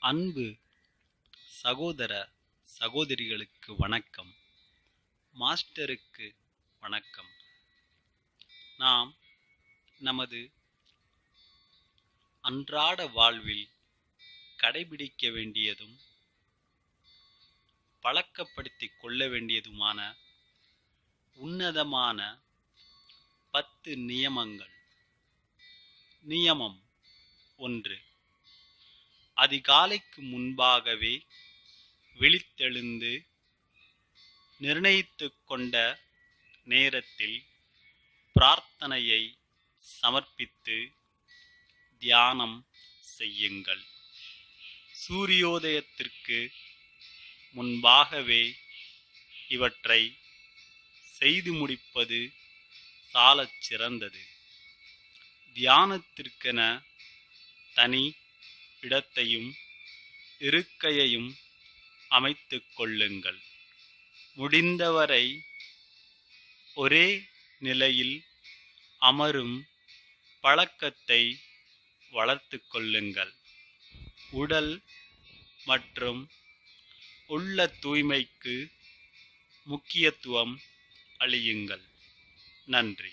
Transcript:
அன்பு சகோதர சகோதரிகளுக்கு வணக்கம். மாஸ்டருக்கு வணக்கம். நாம் நமது அன்றாட வாழ்வில் கடைபிடிக்க வேண்டியதும் பழக்கப்படுத்திக் கொள்ள வேண்டியதுமான உன்னதமான 10 நியமங்கள். நியமம் 1. அதிகாலைக்கு முன்பாகவே விழித்தெழுந்து நிர்ணயித்துக் கொண்ட நேரத்தில் பிரார்த்தனையை சமர்ப்பித்து தியானம் செய்யுங்கள். சூரியோதயத்திற்கு முன்பாகவே இவற்றை செய்து முடிப்பது சாலச் சிறந்தது. தியானத்திற்கென தனி இடத்தையும் இருக்கையையும் அமைத்துக் கொள்ளுங்கள். முடிந்தவரை ஒரே நிலையில் அமரும் பழக்கத்தை வளர்த்துக் கொள்ளுங்கள். உடல் மற்றும் உள்ள தூய்மைக்கு முக்கியத்துவம் அளியுங்கள். நன்றி.